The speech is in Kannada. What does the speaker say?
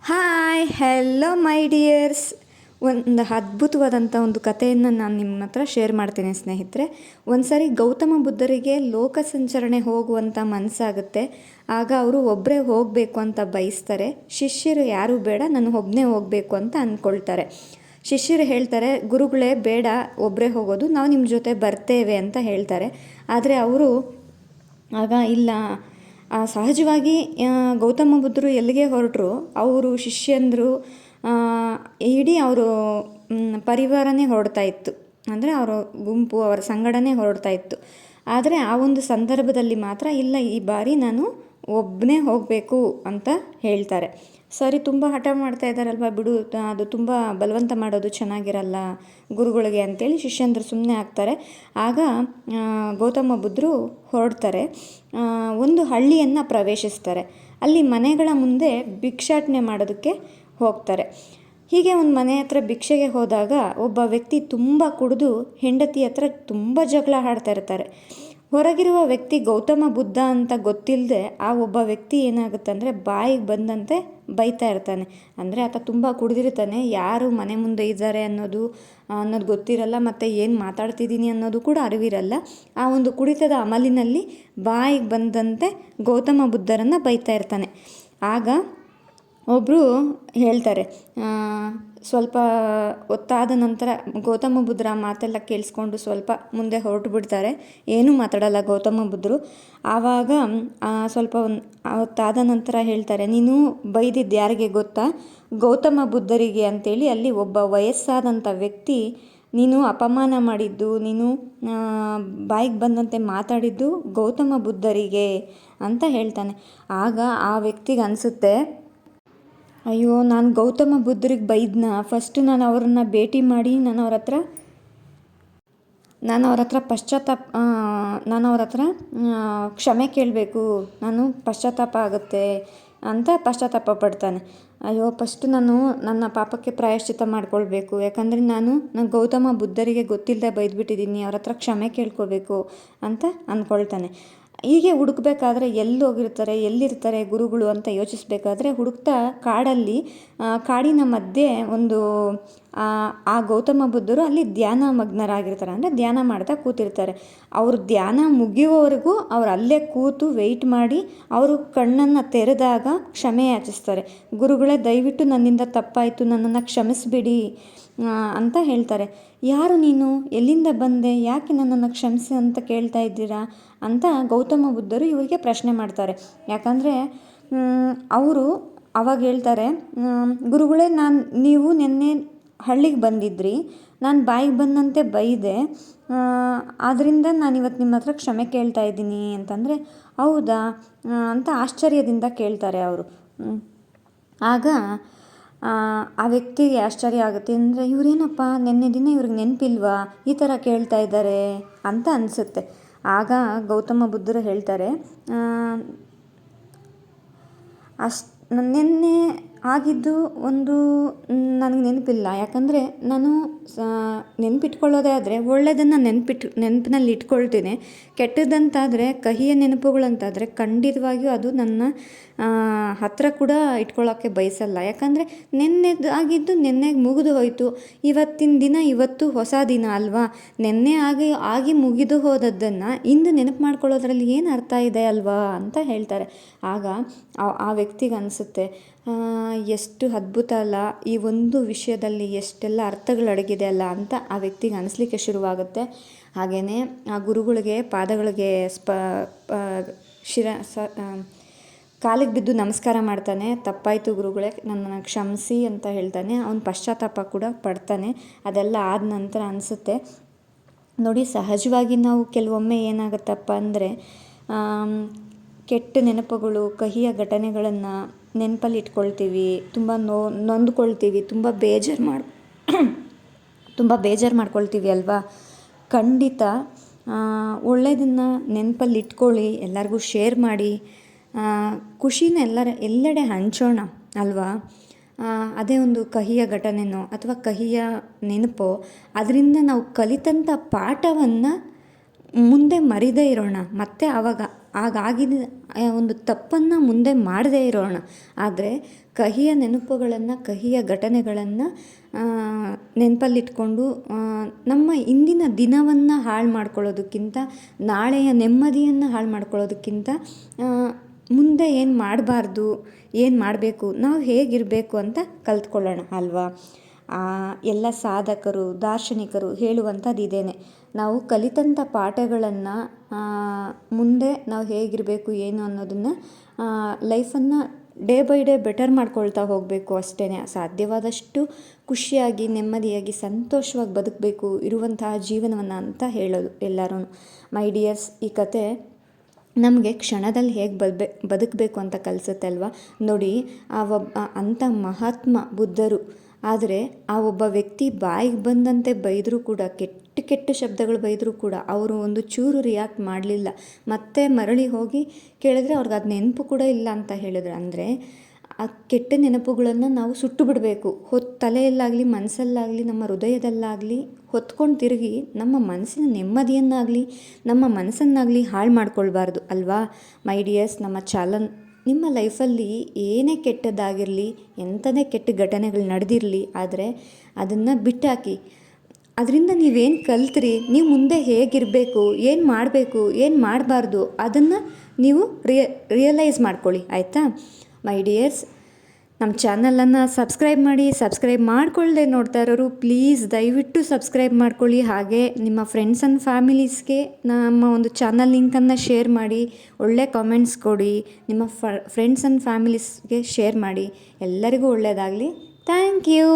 ಹಾಯ್ ಹೆಲೋ ಮೈ ಡಿಯರ್ಸ್. ಒಂದು ಅದ್ಭುತವಾದಂಥ ಒಂದು ಕಥೆಯನ್ನು ನಾನು ನಿಮ್ಮ ಹತ್ರ ಶೇರ್ ಮಾಡ್ತೀನಿ ಸ್ನೇಹಿತರೆ. ಒಂದು ಸಾರಿ ಗೌತಮ ಬುದ್ಧರಿಗೆ ಲೋಕ ಸಂಚರಣೆ ಹೋಗುವಂಥ ಮನಸ್ಸಾಗುತ್ತೆ. ಆಗ ಅವರು ಒಬ್ಬರೇ ಹೋಗಬೇಕು ಅಂತ ಬಯಸ್ತಾರೆ. ಶಿಷ್ಯರು ಯಾರೂ ಬೇಡ, ನಾನು ಒಬ್ಬನೇ ಹೋಗಬೇಕು ಅಂತ ಅಂದ್ಕೊಳ್ತಾರೆ. ಶಿಷ್ಯರು ಹೇಳ್ತಾರೆ, ಗುರುಗಳೇ ಬೇಡ ಒಬ್ಬರೇ ಹೋಗೋದು, ನಾವು ನಿಮ್ಮ ಜೊತೆ ಬರ್ತೇವೆ ಅಂತ ಹೇಳ್ತಾರೆ. ಆದರೆ ಅವರು ಆಗ ಇಲ್ಲ, ಸಹಜವಾಗಿ ಗೌತಮ ಬುದ್ಧರು ಎಲ್ಲಿಗೆ ಹೊರಟರು, ಅವರು ಶಿಷ್ಯಂದರು ಇಡೀ ಅವರು ಪರಿವಾರನೇ ಹೊರಡ್ತಾ ಇತ್ತು, ಅಂದರೆ ಅವರ ಗುಂಪು ಅವರ ಸಂಗಡನೇ ಹೊರಡ್ತಾ ಇತ್ತು. ಆದರೆ ಆ ಒಂದು ಸಂದರ್ಭದಲ್ಲಿ ಮಾತ್ರ ಇಲ್ಲ, ಈ ಬಾರಿ ನಾನು ಒಬ್ಬನೇ ಹೋಗಬೇಕು ಅಂತ ಹೇಳ್ತಾರೆ. ಸರಿ, ತುಂಬ ಹಠ ಮಾಡ್ತಾ ಇದ್ದಾರಲ್ವ, ಬಿಡು, ಅದು ತುಂಬ ಬಲವಂತ ಮಾಡೋದು ಚೆನ್ನಾಗಿರಲ್ಲ ಗುರುಗಳಿಗೆ ಅಂತೇಳಿ ಶಿಷ್ಯಂದರು ಸುಮ್ಮನೆ ಆಗ್ತಾರೆ. ಆಗ ಗೌತಮ ಬುದ್ಧರು ಹೊರಡ್ತಾರೆ, ಒಂದು ಹಳ್ಳಿಯನ್ನು ಪ್ರವೇಶಿಸ್ತಾರೆ. ಅಲ್ಲಿ ಮನೆಗಳ ಮುಂದೆ ಭಿಕ್ಷಾಟನೆ ಮಾಡೋದಕ್ಕೆ ಹೋಗ್ತಾರೆ. ಹೀಗೆ ಒಂದು ಮನೆ ಹತ್ರ ಭಿಕ್ಷೆಗೆ ಹೋದಾಗ ಒಬ್ಬ ವ್ಯಕ್ತಿ ತುಂಬ ಕುಡಿದು ಹೆಂಡತಿ ಹತ್ರ ತುಂಬ ಜಗಳ ಆಡ್ತಾ ಇರ್ತಾರೆ. ಹೊರಗಿರುವ ವ್ಯಕ್ತಿ ಗೌತಮ ಬುದ್ಧ ಅಂತ ಗೊತ್ತಿಲ್ಲದೆ ಆ ಒಬ್ಬ ವ್ಯಕ್ತಿ ಏನಾಗುತ್ತೆ ಅಂದರೆ ಬಾಯಿಗೆ ಬಂದಂತೆ ಬೈತಾ ಇರ್ತಾನೆ. ಅಂದರೆ ಆತ ತುಂಬ ಕುಡಿದಿರ್ತಾನೆ, ಯಾರು ಮನೆ ಮುಂದೆ ಇದ್ದಾರೆ ಅನ್ನೋದು ಗೊತ್ತಿರಲ್ಲ, ಮತ್ತು ಏನು ಮಾತಾಡ್ತಿದ್ದೀನಿ ಅನ್ನೋದು ಕೂಡ ಅರಿವಿರಲ್ಲ. ಆ ಒಂದು ಕುಡಿತದ ಅಮಲಿನಲ್ಲಿ ಬಾಯಿಗೆ ಬಂದಂತೆ ಗೌತಮ ಬುದ್ಧರನ್ನು ಬೈತಾ ಇರ್ತಾನೆ. ಆಗ ಒಬ್ಬರು ಹೇಳ್ತಾರೆ, ಸ್ವಲ್ಪ ಹೊತ್ತಾದ ನಂತರ ಗೌತಮ ಬುದ್ಧರ ಮಾತೆಲ್ಲ ಕೇಳಿಸ್ಕೊಂಡು ಸ್ವಲ್ಪ ಮುಂದೆ ಹೊರಟು ಬಿಡ್ತಾರೆ. ಏನೂ ಮಾತಾಡಲ್ಲ ಗೌತಮ ಬುದ್ಧರು. ಆವಾಗ ಸ್ವಲ್ಪ ಹೊತ್ತಾದ ನಂತರ ಹೇಳ್ತಾರೆ, ನೀನು ಬೈದಿದ್ದು ಯಾರಿಗೆ ಗೊತ್ತಾ? ಗೌತಮ ಬುದ್ಧರಿಗೆ ಅಂತೇಳಿ ಅಲ್ಲಿ ಒಬ್ಬ ವಯಸ್ಸಾದಂಥ ವ್ಯಕ್ತಿ ನೀನು ಅಪಮಾನ ಮಾಡಿದ್ದು, ನೀನು ಬಾಯಿಗೆ ಬಂದಂತೆ ಮಾತಾಡಿದ್ದು ಗೌತಮ ಬುದ್ಧರಿಗೆ ಅಂತ ಹೇಳ್ತಾನೆ. ಆಗ ಆ ವ್ಯಕ್ತಿಗೆ ಅನಿಸುತ್ತೆ, ಅಯ್ಯೋ, ನಾನು ಗೌತಮ ಬುದ್ಧರಿಗೆ ಬೈದ್ನ, ಫಸ್ಟು ನಾನು ಅವರನ್ನು ಭೇಟಿ ಮಾಡಿ ನಾನು ಅವ್ರ ಹತ್ರ ಕ್ಷಮೆ ಕೇಳಬೇಕು, ನಾನು ಪಶ್ಚಾತ್ತಾಪ ಆಗುತ್ತೆ ಅಂತ ಪಶ್ಚಾತ್ತಾಪ ಪಡ್ತಾನೆ. ಅಯ್ಯೋ, ಫಸ್ಟು ನಾನು ನನ್ನ ಪಾಪಕ್ಕೆ ಪ್ರಾಯಶ್ಚಿತ್ತ ಮಾಡ್ಕೊಳ್ಬೇಕು, ಯಾಕಂದರೆ ನಾನು ಗೌತಮ ಬುದ್ಧರಿಗೆ ಗೊತ್ತಿಲ್ಲದೆ ಬೈದ್ಬಿಟ್ಟಿದ್ದೀನಿ, ಅವ್ರ ಹತ್ರ ಕ್ಷಮೆ ಕೇಳ್ಕೋಬೇಕು ಅಂತ ಅಂದ್ಕೊಳ್ತಾನೆ. ಹೀಗೆ ಹುಡುಕ್ಬೇಕಾದ್ರೆ ಎಲ್ಲಿರ್ತಾರೆ ಗುರುಗಳು ಅಂತ ಯೋಚಿಸ್ಬೇಕಾದ್ರೆ ಹುಡುಕ್ತಾ ಕಾಡಿನ ಮಧ್ಯೆ ಒಂದು ಆ ಗೌತಮ ಬುದ್ಧರು ಅಲ್ಲಿ ಧ್ಯಾನ ಮಗ್ನರಾಗಿರ್ತಾರೆ, ಅಂದರೆ ಧ್ಯಾನ ಮಾಡ್ತಾ ಕೂತಿರ್ತಾರೆ. ಅವರು ಧ್ಯಾನ ಮುಗಿಯುವವರೆಗೂ ಅವ್ರು ಅಲ್ಲೇ ಕೂತು ವೆಯ್ಟ್ ಮಾಡಿ ಅವರು ಕಣ್ಣನ್ನು ತೆರೆದಾಗ ಕ್ಷಮೆ ಯಾಚಿಸ್ತಾರೆ. ಗುರುಗಳೇ, ದಯವಿಟ್ಟು ನನ್ನಿಂದ ತಪ್ಪಾಯಿತು, ನನ್ನನ್ನು ಕ್ಷಮಿಸಿಬಿಡಿ ಅಂತ ಹೇಳ್ತಾರೆ. ಯಾರು ನೀನು, ಎಲ್ಲಿಂದ ಬಂದೆ, ಯಾಕೆ ನನ್ನನ್ನು ಕ್ಷಮಿಸಿ ಅಂತ ಕೇಳ್ತಾ ಇದ್ದೀರಾ ಅಂತ ಗೌತಮ ಬುದ್ಧರು ಇವರಿಗೆ ಪ್ರಶ್ನೆ ಮಾಡ್ತಾರೆ. ಯಾಕಂದರೆ ಅವರು ಅವಾಗ ಹೇಳ್ತಾರೆ, ಗುರುಗಳೇ, ನೀವು ನಿನ್ನೆ ಹಳ್ಳಿಗೆ ಬಂದಿದ್ರಿ, ನಾನು ಬಾಯಿಗೆ ಬಂದಂತೆ ಬೈದೆ, ಆದ್ದರಿಂದ ನಾನಿವತ್ತು ನಿಮ್ಮ ಹತ್ರ ಕ್ಷಮೆ ಕೇಳ್ತಾ ಇದ್ದೀನಿ ಅಂತಂದರೆ, ಹೌದಾ ಅಂತ ಆಶ್ಚರ್ಯದಿಂದ ಕೇಳ್ತಾರೆ ಅವರು. ಆಗ ಆ ವ್ಯಕ್ತಿಗೆ ಆಶ್ಚರ್ಯ ಆಗುತ್ತೆ, ಅಂದರೆ ಇವರೇನಪ್ಪ ನಿನ್ನೆ ದಿನ ಇವ್ರಿಗೆ ನೆನಪಿಲ್ವಾ, ಈ ಥರ ಕೇಳ್ತಾ ಇದ್ದಾರೆ ಅಂತ ಅನಿಸುತ್ತೆ. ಆಗ ಗೌತಮ ಬುದ್ಧರು ಹೇಳ್ತಾರೆ, ನಿನ್ನೆ ಆಗಿದ್ದು ಒಂದು ನನಗೆ ನೆನಪಿಲ್ಲ, ಯಾಕಂದರೆ ನಾನು ನೆನಪಿಟ್ಕೊಳ್ಳೋದೇ ಆದರೆ ಒಳ್ಳೆಯದನ್ನು ನೆನಪಿನಲ್ಲಿ ಇಟ್ಕೊಳ್ತೀನಿ, ಕೆಟ್ಟದ್ದಂತಾದರೆ ಕಹಿಯ ನೆನಪುಗಳಂತಾದರೆ ಖಂಡಿತವಾಗಿಯೂ ಅದು ನನ್ನ ಹತ್ತಿರ ಕೂಡ ಇಟ್ಕೊಳ್ಳೋಕ್ಕೆ ಬಯಸಲ್ಲ. ಯಾಕಂದರೆ ಆಗಿದ್ದು ನೆನ್ನೆಗೆ ಮುಗಿದು ಹೋಯಿತು, ಇವತ್ತಿನ ದಿನ ಇವತ್ತು ಹೊಸ ದಿನ ಅಲ್ವಾ, ನೆನ್ನೆ ಆಗಿ ಮುಗಿದು ಹೋದದ್ದನ್ನು ಇಂದು ನೆನಪು ಮಾಡ್ಕೊಳ್ಳೋದ್ರಲ್ಲಿ ಏನು ಅರ್ಥ ಇದೆ ಅಲ್ವಾ ಅಂತ ಹೇಳ್ತಾರೆ. ಆಗ ಆ ವ್ಯಕ್ತಿಗೆ ಅನಿಸುತ್ತೆ, ಎಷ್ಟು ಅದ್ಭುತ ಅಲ್ಲ, ಈ ಒಂದು ವಿಷಯದಲ್ಲಿ ಎಷ್ಟೆಲ್ಲ ಅರ್ಥಗಳು ಅಡಗಿದೆ ಅಲ್ಲ ಅಂತ ಆ ವ್ಯಕ್ತಿಗೆ ಅನಿಸ್ಲಿಕ್ಕೆ ಶುರುವಾಗುತ್ತೆ. ಹಾಗೆಯೇ ಆ ಗುರುಗಳಿಗೆ ಪಾದಗಳಿಗೆ ಕಾಲಿಗೆ ಬಿದ್ದು ನಮಸ್ಕಾರ ಮಾಡ್ತಾನೆ. ತಪ್ಪಾಯಿತು ಗುರುಗಳೇ, ನನ್ನನ್ನು ಕ್ಷಮಿಸಿ ಅಂತ ಹೇಳ್ತಾನೆ. ಅವನು ಪಶ್ಚಾತ್ತಾಪ ಕೂಡ ಪಡ್ತಾನೆ. ಅದೆಲ್ಲ ಆದ ನಂತರ ಅನಿಸುತ್ತೆ ನೋಡಿ, ಸಹಜವಾಗಿ ನಾವು ಕೆಲವೊಮ್ಮೆ ಏನಾಗುತ್ತಪ್ಪ ಅಂದರೆ ಕೆಟ್ಟ ನೆನಪುಗಳು, ಕಹಿಯ ಘಟನೆಗಳನ್ನು ನೆನಪಲ್ಲಿ ಇಟ್ಕೊಳ್ತೀವಿ, ತುಂಬ ನೊಂದ್ಕೊಳ್ತೀವಿ, ತುಂಬ ಬೇಜಾರು ಮಾಡ್ಕೊಳ್ತೀವಿ ಅಲ್ವಾ. ಖಂಡಿತ ಒಳ್ಳೆಯದನ್ನು ನೆನಪಲ್ಲಿ ಇಟ್ಕೊಳ್ಳಿ, ಎಲ್ಲರಿಗೂ ಶೇರ್ ಮಾಡಿ, ಖುಷಿನ ಎಲ್ಲೆಡೆ ಹಂಚೋಣ ಅಲ್ವಾ. ಅದೇ ಒಂದು ಕಹಿಯ ಘಟನೆನೋ ಅಥವಾ ಕಹಿಯ ನೆನಪೋ, ಅದರಿಂದ ನಾವು ಕಲಿತಂಥ ಪಾಠವನ್ನು ಮುಂದೆ ಮರಿದೇ ಇರೋಣ, ಮತ್ತು ಆಗಿದ್ದ ಒಂದು ತಪ್ಪನ್ನು ಮುಂದೆ ಮಾಡದೇ ಇರೋಣ. ಆದರೆ ಕಹಿಯ ನೆನಪುಗಳನ್ನು, ಕಹಿಯ ಘಟನೆಗಳನ್ನು ನೆನಪಲ್ಲಿಟ್ಕೊಂಡು ನಮ್ಮ ಇಂದಿನ ದಿನವನ್ನು ಹಾಳು ಮಾಡ್ಕೊಳ್ಳೋದಕ್ಕಿಂತ, ನಾಳೆಯ ನೆಮ್ಮದಿಯನ್ನು ಹಾಳು ಮಾಡ್ಕೊಳ್ಳೋದಕ್ಕಿಂತ ಮುಂದೆ ಏನು ಮಾಡಬಾರ್ದು, ಏನು ಮಾಡಬೇಕು, ನಾವು ಹೇಗಿರಬೇಕು ಅಂತ ಕಲ್ತ್ಕೊಳ್ಳೋಣ ಅಲ್ವಾ. ಎಲ್ಲ ಸಾಧಕರು, ದಾರ್ಶನಿಕರು ಹೇಳುವಂಥದ್ದು ಇದೇನೆ. ನಾವು ಕಲಿತಂಥ ಪಾಠಗಳನ್ನು ಮುಂದೆ ನಾವು ಹೇಗಿರಬೇಕು ಏನು ಅನ್ನೋದನ್ನು ಲೈಫನ್ನು ಡೇ ಬೈ ಡೇ ಬೆಟರ್ ಮಾಡ್ಕೊಳ್ತಾ ಹೋಗಬೇಕು ಅಷ್ಟೇ. ಸಾಧ್ಯವಾದಷ್ಟು ಖುಷಿಯಾಗಿ, ನೆಮ್ಮದಿಯಾಗಿ, ಸಂತೋಷವಾಗಿ ಬದುಕಬೇಕು ಇರುವಂತಹ ಜೀವನವನ್ನು ಅಂತ ಹೇಳೋದು ಎಲ್ಲರೂ. ಮೈ ಡಿಯರ್ಸ್, ಈ ಕತೆ ನಮಗೆ ಕ್ಷಣದಲ್ಲಿ ಹೇಗೆ ಬದುಕಬೇಕು ಅಂತ ಕಲಿಸುತ್ತೆ ಅಲ್ವಾ. ನೋಡಿ, ಅಂಥ ಮಹಾತ್ಮ ಬುದ್ಧರು, ಆದರೆ ಆ ಒಬ್ಬ ವ್ಯಕ್ತಿ ಬಾಯಿಗೆ ಬಂದಂತೆ ಬೈದರೂ ಕೂಡ, ಕೆಟ್ಟ ಶಬ್ದಗಳು ಬೈದರೂ ಕೂಡ ಅವರು ಒಂದು ಚೂರು ರಿಯಾಕ್ಟ್ ಮಾಡಲಿಲ್ಲ. ಮತ್ತೆ ಮರಳಿ ಹೋಗಿ ಕೇಳಿದ್ರೆ ಅವ್ರಿಗೆ ಅದು ನೆನಪು ಕೂಡ ಇಲ್ಲ ಅಂತ ಹೇಳಿದ್ರು. ಅಂದರೆ ಆ ಕೆಟ್ಟ ನೆನಪುಗಳನ್ನು ನಾವು ಸುಟ್ಟು ಬಿಡಬೇಕು. ತಲೆಯಲ್ಲಾಗಲಿ, ಮನಸ್ಸಲ್ಲಾಗಲಿ, ನಮ್ಮ ಹೃದಯದಲ್ಲಾಗಲಿ ಹೊತ್ಕೊಂಡು ತಿರುಗಿ ನಮ್ಮ ಮನಸ್ಸಿನ ನೆಮ್ಮದಿಯನ್ನಾಗಲಿ, ನಮ್ಮ ಮನಸ್ಸನ್ನಾಗಲಿ ಹಾಳು ಮಾಡ್ಕೊಳ್ಬಾರ್ದು ಅಲ್ವಾ. ಮೈ ಡಿಯರ್ಸ್, ನಿಮ್ಮ ಲೈಫಲ್ಲಿ ಏನೇ ಕೆಟ್ಟದ್ದಾಗಿರಲಿ, ಎಂಥದೇ ಕೆಟ್ಟ ಘಟನೆಗಳು ನಡೆದಿರಲಿ, ಆದರೆ ಅದನ್ನು ಬಿಟ್ಟಾಕಿ. ಅದರಿಂದ ನೀವೇನು ಕಲ್ತ್ರಿ, ನೀವು ಮುಂದೆ ಹೇಗಿರಬೇಕು, ಏನು ಮಾಡಬೇಕು, ಏನು ಮಾಡಬಾರ್ದು, ಅದನ್ನು ನೀವು ರಿಯಲೈಸ್ ಮಾಡ್ಕೊಳ್ಳಿ, ಆಯಿತಾ. ಮೈ ಡಿಯರ್ಸ್, ನಮ್ಮ ಚಾನಲನ್ನು ಸಬ್ಸ್ಕ್ರೈಬ್ ಮಾಡ್ಕೊಳ್ಳದೆ ನೋಡ್ತಾ ಇರೋರು ಪ್ಲೀಸ್ ದಯವಿಟ್ಟು ಸಬ್ಸ್ಕ್ರೈಬ್ ಮಾಡ್ಕೊಳ್ಳಿ. ಹಾಗೆ ನಿಮ್ಮ ಫ್ರೆಂಡ್ಸ್ ಆ್ಯಂಡ್ ಫ್ಯಾಮಿಲೀಸ್ಗೆ ನಮ್ಮ ಒಂದು ಚಾನಲ್ ಲಿಂಕನ್ನು ಶೇರ್ ಮಾಡಿ, ಒಳ್ಳೆ ಕಾಮೆಂಟ್ಸ್ ಕೊಡಿ, ನಿಮ್ಮ ಫ್ರೆಂಡ್ಸ್ ಆ್ಯಂಡ್ ಫ್ಯಾಮಿಲೀಸ್ಗೆ ಶೇರ್ ಮಾಡಿ. ಎಲ್ಲರಿಗೂ ಒಳ್ಳೆಯದಾಗಲಿ. Thank you.